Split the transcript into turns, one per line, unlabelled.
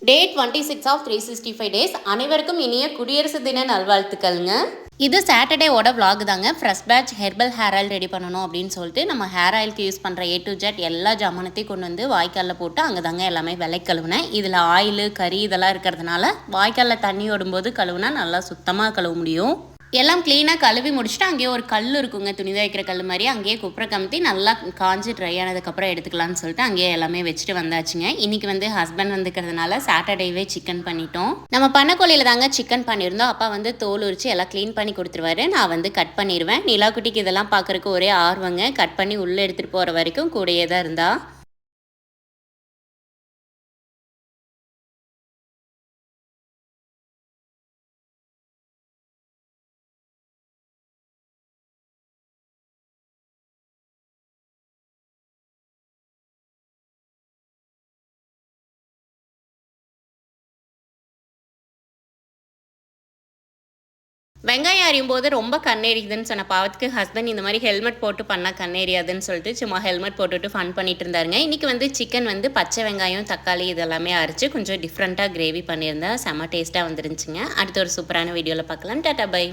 Day 26 of 365 days. அனைவருக்கும் இனிய குடியரசு தின நல்வாழ்த்துக்கள்ங்க. இது சாட்டர்டேவோட vlog தாங்க. Fresh batch herbal hair oil ready பண்ணணும் அப்படின்னு சொல்லிட்டு நம்ம ஹேர் ஆயிலுக்கு யூஸ் பண்ணுற A to Z எல்லா ஜாமானத்தையும் கொண்டு வந்து வாய்க்காலில் போட்டு அங்கே தாங்க எல்லாமே விலை கழுவுனேன். இதில் ஆயில் கறி இதெல்லாம் இருக்கிறதுனால வாய்க்காலில் தண்ணி ஓடும்போது கழுவுனா நல்லா சுத்தமாக கழுவ முடியும். எல்லாம் க்ளீனாக கழுவி முடிச்சுட்டு அங்கேயே ஒரு கல் இருக்குங்க, துணி துவைக்கிற கல் மாதிரி. அங்கேயே குப்பரை கமுத்தி நல்லா காஞ்சி ட்ரை ஆனதுக்கப்புறம் எடுத்துக்கலாம்னு சொல்லிட்டு அங்கேயே எல்லாமே வச்சுட்டு வந்தாச்சுங்க. இன்றைக்கி வந்து ஹஸ்பண்ட் வந்துக்கிறதுனால சாட்டர்டேவே சிக்கன் பண்ணிட்டோம். நம்ம பண்ணக்கோழியில் தாங்க சிக்கன் பண்ணியிருந்தோம். அப்பா வந்து தோல் உரிச்சு எல்லாம் க்ளீன் பண்ணி கொடுத்துருவாரு. நான் வந்து கட் பண்ணிடுவேன். நிலாக்குட்டிக்கு இதெல்லாம் பார்க்குறக்கு ஒரே ஆர்வங்க. கட் பண்ணி உள்ளே எடுத்துகிட்டு போகிற வரைக்கும் கூடயே தான் இருந்தா. வெங்காயம் அறியும் போது ரொம்ப கண்ணேறிக்குதுன்னு சொன்ன பாவத்துக்கு ஹஸ்பண்ட் இந்த மாதிரி ஹெல்மெட் போட்டு பண்ணால் கண்ணேறியாதுன்னு சொல்லிட்டு சும்மா ஹெல்மெட் போட்டுட்டு ஃபன் பண்ணிட்டு இருந்தாருங்க. இன்றைக்கி வந்து சிக்கன் வந்து பச்சை வெங்காயம் தக்காளி இதெல்லாமே அரைச்சி கொஞ்சம் டிஃப்ரெண்ட்டாக கிரேவி பண்ணியிருந்தா செம்ம டேஸ்ட்டாக வந்துருந்துச்சுங்க. அடுத்த ஒரு சூப்பரான வீடியோவில் பார்க்கலாம். Tata bye.